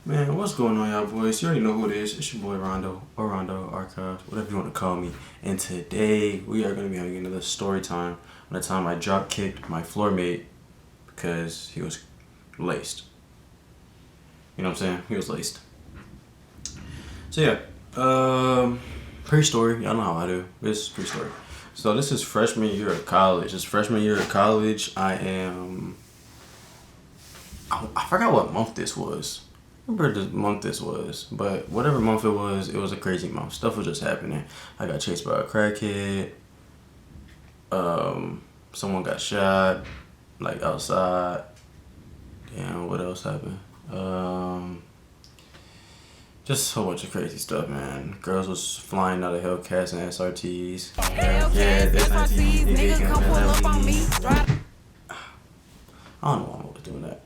Man, what's going on, y'all boys? You already know who it is. It's your boy Rondo, or RondoArchived, whatever you want to call me. And today, we are going to be having another story time on the time I drop kicked my floor mate because he was laced. You know what I'm saying? He was laced. So yeah, pre-story. Y'all know how I do. This is pre-story. So this is freshman year of college. It's freshman year of college. I forgot what month this was. I remember the month this was, but whatever month it was a crazy month. Stuff was just happening. I got chased by a crackhead. Someone got shot, like outside. Damn, what else happened? Just a whole bunch of crazy stuff, man. Girls was flying out of Hellcats and SRTs. Yeah, that's SRTs. Niggas come pull up on me. I don't know why I was doing that.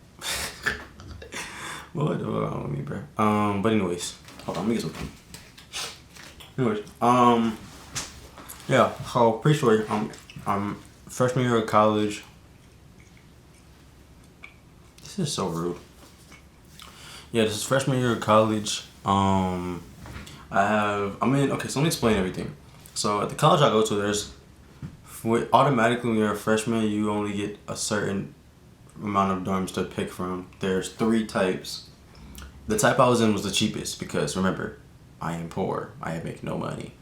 What the fuck wrong with me, bro? But anyways, hold on, let me get something. Anyways, yeah. So pretty sure I'm freshman year of college. This is so rude. Yeah, this is freshman year of college. Okay, so let me explain everything. So at the college I go to, automatically when you're a freshman, you only get a certain amount of dorms to pick from. There's 3 types. The type I was in was the cheapest because remember, I am poor. I make no money.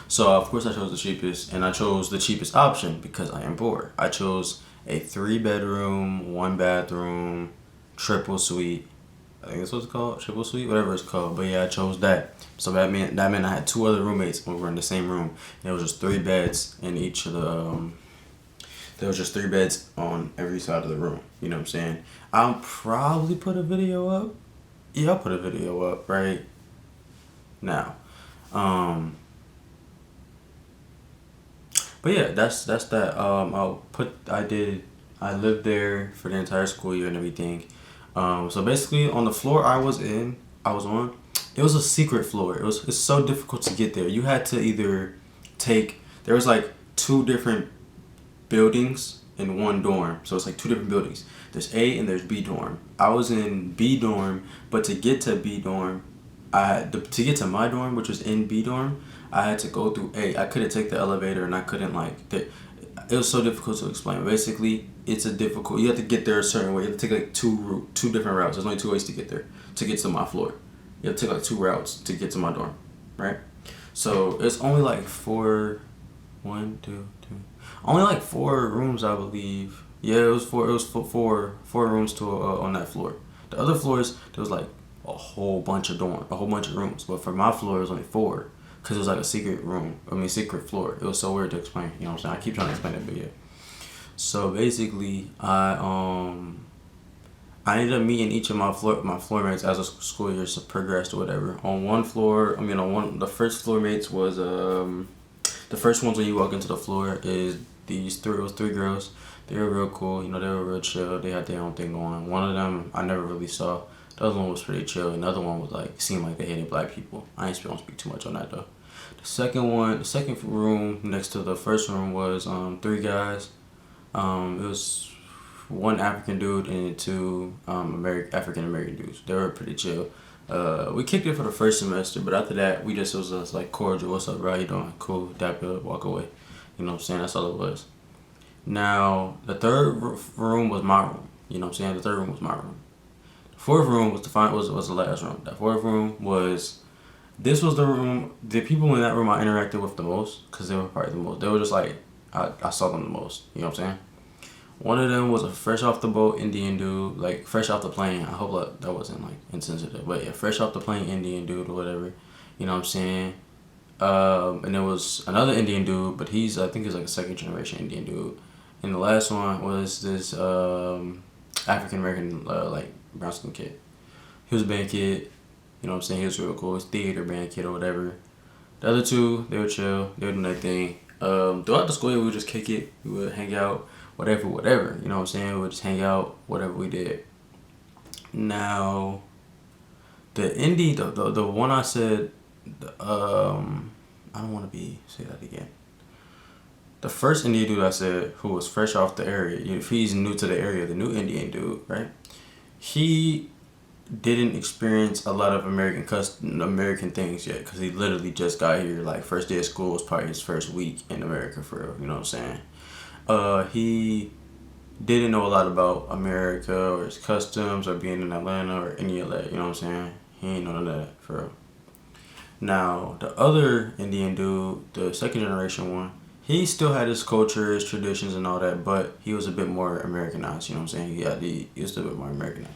So of course I chose the cheapest, and I chose the cheapest option because I am poor. I chose a 3-bedroom, 1-bathroom, triple suite. I think that's what it's called, triple suite, whatever it's called. But yeah, I chose that. So that meant I had 2 other roommates when we were in the same room. And it was just 3 beds in each of the there was just 3 beds on every side of the room. You know what I'm saying? I'll probably put a video up. Yeah, I'll put a video up right now. But yeah, that's that. I lived there for the entire school year and everything. So basically on the floor I was on, it was a secret floor. It's so difficult to get there. You had to either there was like 2 different buildings in one dorm. So it's like 2 different buildings. There's A and there's B dorm. I was in B dorm, but to get to B dorm, to get to my dorm, which was in B dorm, I had to go through A. I couldn't take the elevator, and I couldn't it was so difficult to explain. Basically, you have to get there a certain way. You have to take like 2 different routes. There's only 2 ways to get there, to get to my floor. You have to take like 2 routes to get to my dorm, right? So it's only like 4, 1, 2, 3, only like 4 rooms, I believe. Yeah, it was 4. It was 4 rooms to on that floor. The other floors, there was like a whole bunch of rooms. But for my floor, it was only 4, because it was like a secret floor. It was so weird to explain. You know what I'm saying? I keep trying to explain it, but yeah. So basically, I ended up meeting each of my floor mates as the school year progressed or whatever. On one floor, the first floor mates was the first ones when you walk into the floor is these 3. It was 3 girls. They were real cool. They were real chill. They had their own thing going. One of them I never really saw. The other one was pretty chill. And the other one was seemed like they hated black people. I ain't gonna speak too much on that though. The second room next to the first room was 3 guys. It was 1 African dude and 2 African American dudes. They were pretty chill. We kicked it for the first semester, but after that, it was just like cordial. What's up, bro? How you doing? Cool. Dap up, walk away. You know what I'm saying? That's all it was. Now, the third room was my room. You know what I'm saying? The third room was my room. The 4th room was the last room. That 4th room this was the room, the people in that room I interacted with the most, because they were probably the most. They were just like, I saw them the most. You know what I'm saying? One of them was a fresh off the boat Indian dude, like fresh off the plane. I hope that wasn't like insensitive, but yeah, fresh off the plane Indian dude or whatever. You know what I'm saying? And there was another Indian dude, but I think he's like a 2nd generation Indian dude. And the last one was this African American brown skin kid. He was a band kid. You know what I'm saying? He was real cool. He was theater band kid or whatever. The other 2, they were chill. They were doing their thing. Throughout the school year, we would just kick it. We would hang out. Whatever. You know what I'm saying? We would just hang out. Whatever we did. Now, the indie, the one I said, I don't want to say that again. The first Indian dude I said, who was fresh off the area, if he's new to the area, the new Indian dude, right? He didn't experience a lot of American things yet, because he literally just got here. Like, first day of school was probably his first week in America, for real. You know what I'm saying? He didn't know a lot about America or its customs or being in Atlanta or any of that. You know what I'm saying? He ain't know none of that, for real. Now, the other Indian dude, the second generation one, he still had his culture, his traditions, and all that, but he was a bit more Americanized. You know what I'm saying? He was a bit more Americanized.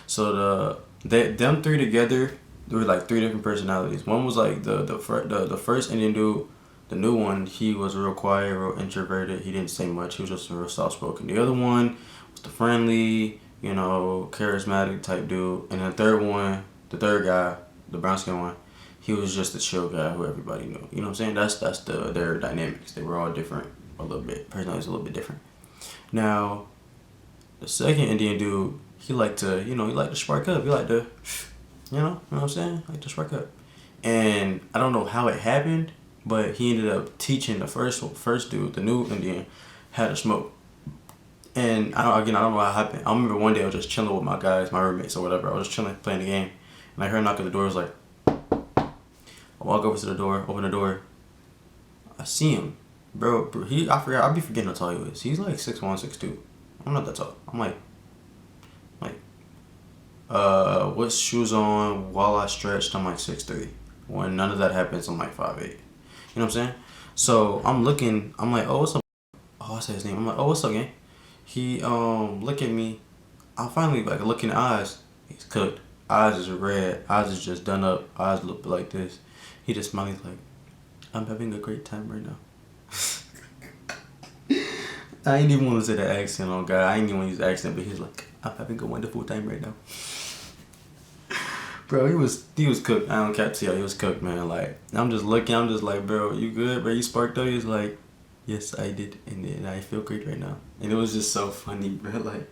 So them three together, there were like three different personalities. One was like the first Indian dude, the new one. He was real quiet, real introverted. He didn't say much. He was just real soft spoken. The other one was the friendly, charismatic type dude. And the third one, the third guy, the brown skin one, he was just the chill guy who everybody knew. You know what I'm saying? That's their dynamics. They were all different a little bit. Personalities a little bit different. Now, the second Indian dude, he liked to spark up. He liked to, you know what I'm saying? Like to spark up. And I don't know how it happened, but he ended up teaching the first dude, the new Indian, how to smoke. And I don't know how it happened. I remember one day I was just chilling with my guys, my roommates or whatever. I was just chilling, playing the game, and I heard a knock at the door. I was like, I walk over to the door, open the door. I see him, bro. I be forgetting how tall he is. He's like 6'1", 6'2". I'm not that tall. I'm like, what shoes on while I stretched? I'm like 6'3". When none of that happens, I'm like 5'8". You know what I'm saying? So I'm looking. I'm like, oh, what's up? Oh, I said his name. I'm like, oh, what's up, gang? He look at me. I finally like look in the eyes. He's cooked. Eyes is red. Eyes is just done up. Eyes look like this. He just smiles like, I'm having a great time right now. I ain't even want to say the accent on God. I ain't even want to use the accent, but he's like, I'm having a wonderful time right now. Bro, he was cooked. I don't cap to y'all. He was cooked, man. Like, I'm just looking. I'm just like, bro, you good, bro? You sparked up? He's like, yes, I did, and I feel great right now. And it was just so funny, bro. Like,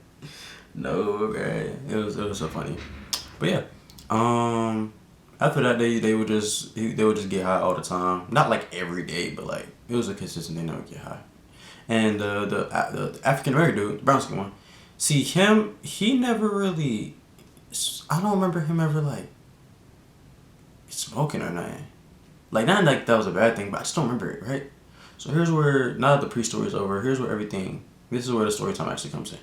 no, bro. It was so funny. But yeah, after that, they would just get high all the time. Not like every day, but like it was a consistent thing. They would get high. And the African American dude, the brown skin one, see him. He never really. I don't remember him ever like smoking or nothing. Like, not like that was a bad thing, but I just don't remember it, right? So here's where, now that the pre-story is over, here's where this is where the story time actually comes in.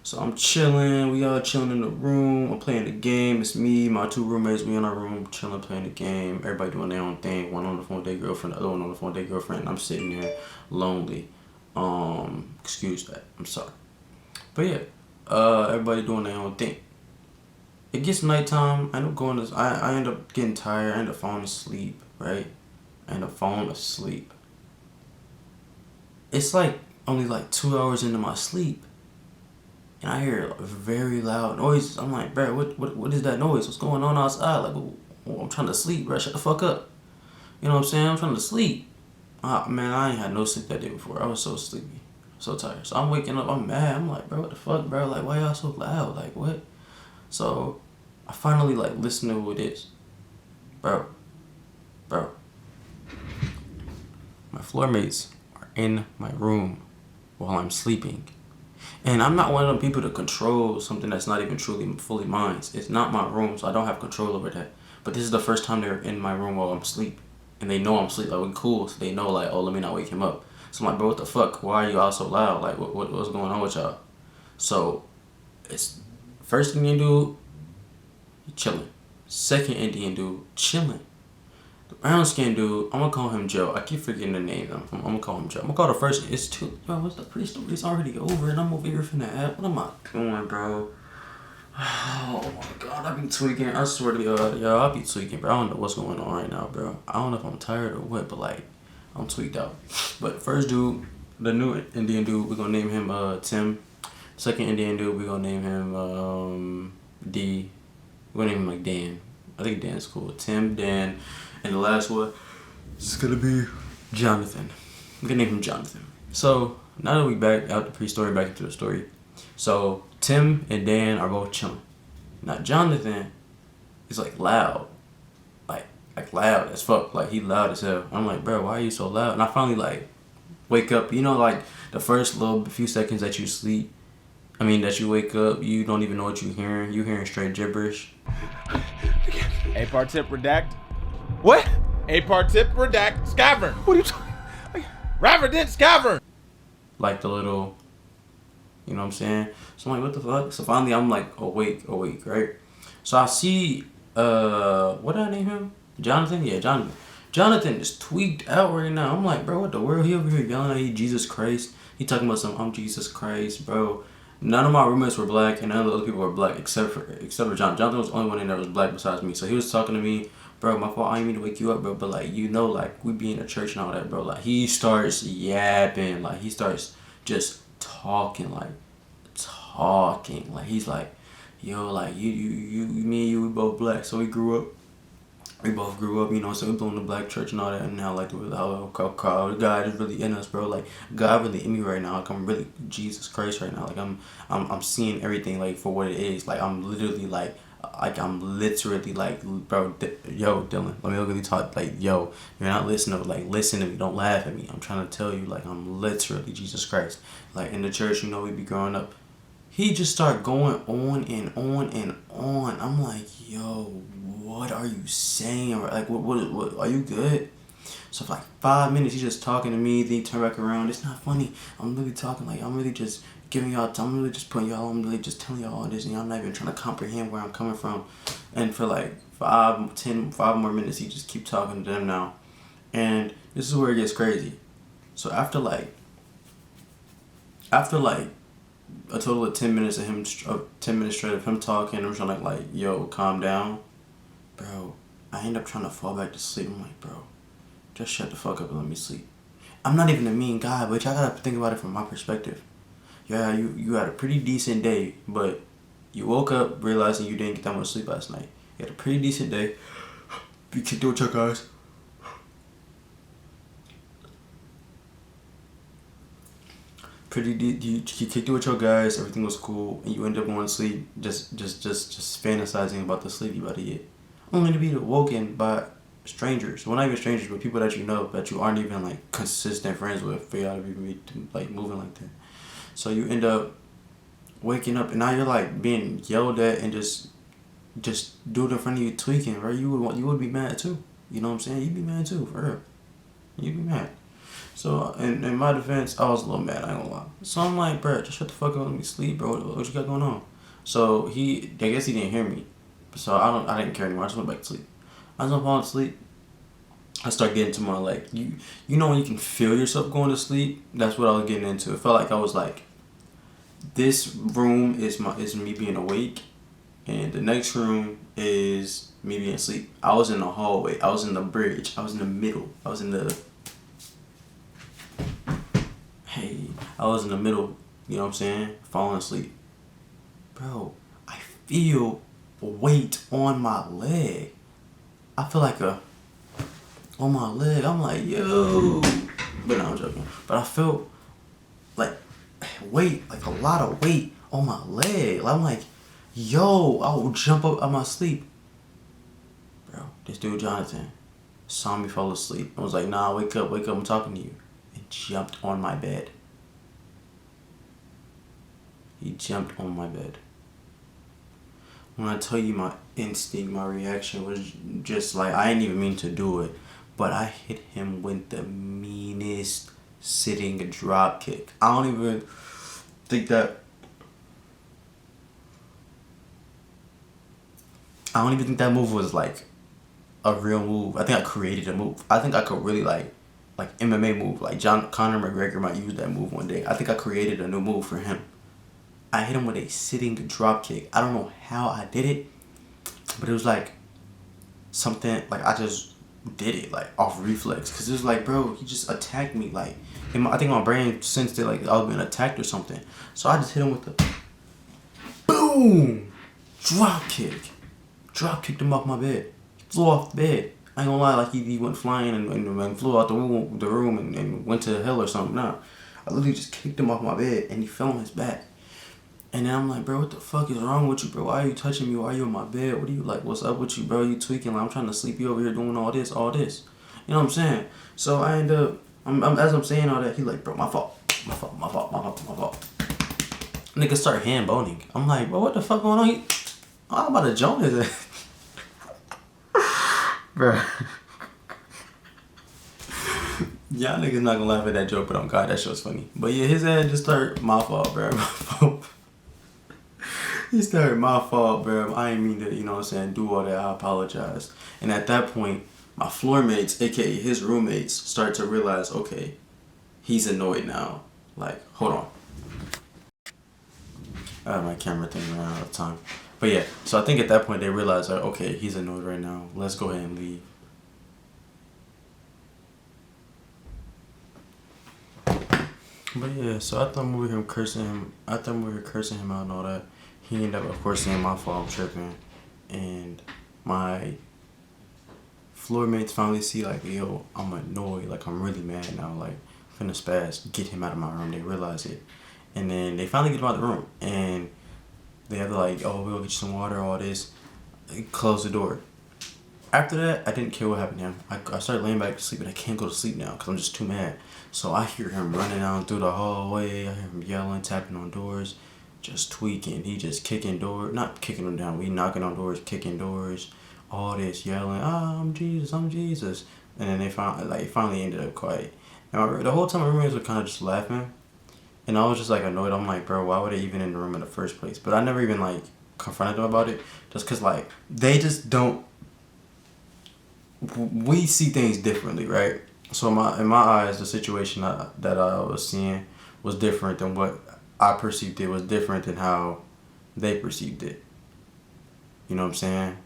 So I'm chilling, we all chilling in the room, I'm playing the game, it's me, my two roommates, we in our room, chilling, playing the game, everybody doing their own thing, one on the phone with their girlfriend, the other one on the phone with their girlfriend, and I'm sitting there lonely. Excuse that, I'm sorry. But yeah, everybody doing their own thing. It gets nighttime. I end up getting tired. I end up falling asleep, right? It's like only like 2 hours into my sleep, and I hear a very loud noise. I'm like, bro, what is that noise? What's going on outside? Like, I'm trying to sleep, bro. Shut the fuck up. You know what I'm saying? I'm trying to sleep. Man, I ain't had no sleep that day before. I was so sleepy, so tired. So I'm waking up. I'm mad. I'm like, bro, what the fuck, bro? Like, why y'all so loud? Like, what? So I finally like listen to who it is. Bro. My floor mates are in my room while I'm sleeping. And I'm not one of them people to control something that's not even truly fully mine. It's not my room, so I don't have control over that. But this is the first time they're in my room while I'm asleep. And they know I'm asleep. Like, we cool. So they know, like, oh, let me not wake him up. So I'm like, bro, what the fuck? Why are you all so loud? Like, what's going on with y'all? So it's first Indian dude, he chilling. Second Indian dude, chilling. The brown skin dude, I'm gonna call him Joe. I keep forgetting the name. I'm gonna call him Joe. I'm gonna call the first. It's two. Bro, what's the pre-story? It's already over, and I'm over here finna add. What am I doing, bro? Oh my god, I be tweaking. I swear to God, yo, I be tweaking, bro. I don't know what's going on right now, bro. I don't know if I'm tired or what, but like, I'm tweaked out. But first dude, the new Indian dude, we're gonna name him Tim. Second Indian dude, we're gonna name him D. We're gonna name him like Dan. I think Dan's cool. Tim, Dan, and the last one is gonna be Jonathan. I'm gonna name him Jonathan. So now that we back out the pre-story, back into the story. So Tim and Dan are both chilling. Now Jonathan is like loud, like loud as fuck. Like, he loud as hell. I'm like, bro, why are you so loud? And I finally like wake up. You know, like the first little few seconds that you sleep, I mean, that you wake up, you don't even know what you're hearing. You hearing straight gibberish. A part tip redact. What? A part tip redact. Scavern. What are you talking? Raverdent Scavern. Like the little, you know what I'm saying? So I'm like, what the fuck? So finally I'm like awake, right? So I see, what did I name him? Jonathan? Yeah, Jonathan. Jonathan is tweaked out right now. I'm like, bro, what the world? He over here yelling at he Jesus Christ. He talking about some, I'm Jesus Christ, bro. None of my roommates were black, and none of the other people were black except for Jonathan. Jonathan was the only one in there that was black besides me. So he was talking to me, bro. My fault. I didn't mean to wake you up, bro. But like, you know, like we be in a church and all that, bro. Like he starts yapping, like he starts just talking, like he's like, yo, like you, me and you, we both black, so we both grew up, you know, so we blew in the black church and all that, and now like God is really in us, bro. Like God really in me right now. Like I'm really Jesus Christ right now. Like I'm seeing everything like for what it is. Like I'm literally like bro, yo, Dylan, let me really talk. Like, yo, you're not listening. Like, listen to me. Don't laugh at me. I'm trying to tell you, like, I'm literally Jesus Christ. Like in the church, you know, we be growing up. He just started going on and on and on. I'm like, yo, what are you saying? Like, what are you good? So for like 5 minutes, he's just talking to me. Then he turned back around. It's not funny. I'm really talking. Like, I'm really just giving y'all. I'm really just putting y'all. I'm really just telling y'all all this, and y'all not even trying to comprehend where I'm coming from. And for like 5 more minutes, he just keep talking to them now. And this is where it gets crazy. So after like a total of 10 minutes of him, 10 minutes straight of him talking, I'm trying to like, yo, calm down, bro. I end up trying to fall back to sleep. I'm like, bro, just shut the fuck up and let me sleep. I'm not even a mean guy, but y'all gotta think about it from my perspective. Yeah, you had a pretty decent day, but you woke up realizing you didn't get that much sleep last night. You had a pretty decent day. You kicked it with your guys. You kicked it with your guys, everything was cool, and you end up going to sleep just fantasizing about the sleep you about to get, only to be awoken by strangers. Well, not even strangers, but people that you know that you aren't even like consistent friends with, for y'all to be like moving like that. So you end up waking up, and now you're like being yelled at, and just do it in front of you tweaking, right? You would be mad too. You know what I'm saying? You'd be mad too, for real. You'd be mad. So, in my defense, I was a little mad, I ain't gonna lie. So I'm like, bro, just shut the fuck up and let me sleep, bro. What you got going on? So I guess he didn't hear me. So I didn't care anymore. I just went back to sleep. I was falling asleep. I start getting to my, like, you know when you can feel yourself going to sleep? That's what I was getting into. It felt like I was like, this room is me being awake, and the next room is me being asleep. I was in the hallway. I was in the bridge. I was in the middle. I was in the middle, you know what I'm saying? Falling asleep. Bro, I feel weight on my leg. I feel like on my leg. I'm like, yo. But no, I'm joking. But I felt like weight, like a lot of weight on my leg. I'm like, yo, I will jump up out of my sleep. Bro, this dude Jonathan saw me fall asleep. I was like, nah, wake up, I'm talking to you. And jumped on my bed. He jumped on my bed. When I tell you my instinct, my reaction was just like, I didn't even mean to do it, but I hit him with the meanest sitting drop kick. I don't even think that move was like a real move. I think I created a move. I think I could really like MMA move. Like Conor McGregor might use that move one day. I think I created a new move for him. I hit him with a sitting drop kick. I don't know how I did it, but it was like something, like I just did it like off reflex. Cause it was like, bro, he just attacked me. Like, I think my brain sensed it like I was being attacked or something. So I just hit him with the boom, drop kick. Drop kicked him off my bed. He flew off the bed. I ain't gonna lie, like he went flying and flew out the room and went to hell or something. Nah, I literally just kicked him off my bed and he fell on his back. And then I'm like, bro, what the fuck is wrong with you, bro? Why are you touching me? Why are you in my bed? What are you like? What's up with you, bro? You tweaking? Like, I'm trying to sleep you over here doing all this. You know what I'm saying? So I end up, as I'm saying all that, he like, bro, my fault. Nigga start hand boning. I'm like, bro, what the fuck going on? I'm about to join his ass. Bro. Y'all niggas not gonna laugh at that joke, but on God, that show's funny. But yeah, his ass just started, my fault, bro. My fault. He started, my fault, bro. I ain't mean to, you know what I'm saying, do all that. I apologize. And at that point, my floor mates, aka his roommates, start to realize, okay, he's annoyed now. Like, hold on. My camera thing ran out of time. But yeah, so I think at that point they realized, like, okay, he's annoyed right now. Let's go ahead and leave. But yeah, so after I'm over here cursing him, after I'm over here cursing him out and all that, he ended up, of course, saying my fault, I'm tripping. And my floor mates finally see, like, yo, I'm annoyed, like, I'm really mad now, like, finna spaz, get him out of my room. They realize it. And then they finally get him out of the room. And they have to, like, oh, we'll get you some water, all this. Close the door. After that, I didn't care what happened to him. I started laying back to sleep, and I can't go to sleep now because I'm just too mad. So I hear him running down through the hallway. I hear him yelling, tapping on doors, just tweaking. He just kicking doors, not kicking them down. We knocking on doors, kicking doors, all this yelling. I'm Jesus, I'm Jesus. And then they finally ended up quiet. And the whole time my roommates were kind of just laughing, and I was just like annoyed. I'm like, bro, why were they even in the room in the first place? But I never even like confronted them about it, just cause like they just don't. We see things differently, right? So in my eyes, the situation that I was seeing was different than what I perceived it, was different than how they perceived it. You know what I'm saying?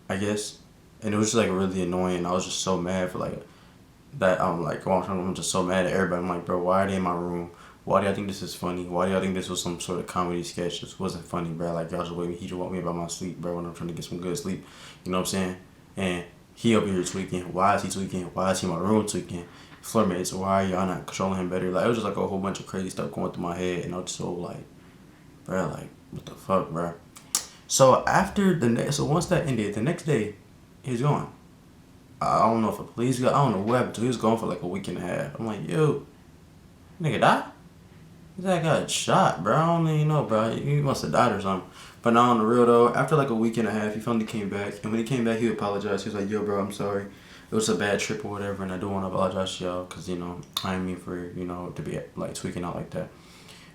I guess. And it was just like really annoying. I was just so mad for like that. I'm just so mad at everybody. I'm like, bro, why are they in my room? Why do y'all think this is funny? Why do y'all think this was some sort of comedy sketch? This wasn't funny, bro. Like, y'all just wait me. He just want me about my sleep, bro, when I'm trying to get some good sleep. You know what I'm saying? And he over here tweaking. Why is he tweaking? Why is he in my room tweaking? Floor mates, why are y'all not controlling him better? Like, it was just like a whole bunch of crazy stuff going through my head. And I was just so like, bro, like, what the fuck, bro? So so once that ended, the next day, he's gone. I don't know if a police got, I don't know what happened to him. He was gone for like a week and a half. I'm like, yo, nigga died? That got shot, bro. I don't even know, bro. He must have died or something. But now on the real though, after like a week and a half, he finally came back. And when he came back, he apologized. He was like, yo, bro, I'm sorry. It was a bad trip or whatever, and I do want to apologize to y'all because, you know, I didn't mean for, you know, to be like tweaking out like that.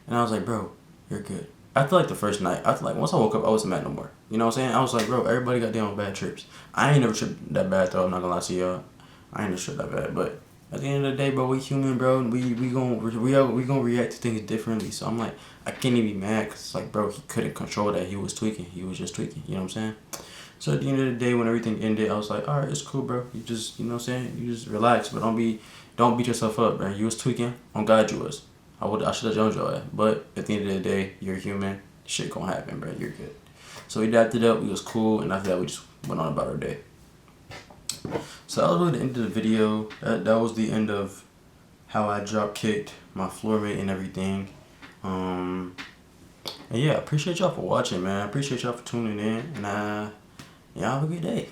And I was like, bro, you're good. After like the first night, once I woke up, I wasn't mad no more. You know what I'm saying? I was like, bro, everybody got down with bad trips. I ain't never tripped that bad though. I'm not gonna lie to y'all. I ain't never tripped that bad, but at the end of the day, bro, we human, bro, and we gonna react to things differently. So I'm like, I can't even be mad because it's like, bro, he couldn't control that. He was tweaking. He was just tweaking. You know what I'm saying? So at the end of the day, when everything ended, I was like, all right, it's cool, bro. You just, you know what I'm saying? You just relax, but don't beat yourself up, bro. You was tweaking. On God, you was. I should have joined your ass. But at the end of the day, you're human. Shit gonna happen, bro. You're good. So we dapped it up. We was cool, and after that, we just went on about our day. So that was really the end of the video. That was the end of how I drop kicked my floor mate and everything. And yeah, I appreciate y'all for watching, man. I appreciate y'all for tuning in, and y'all have a good day.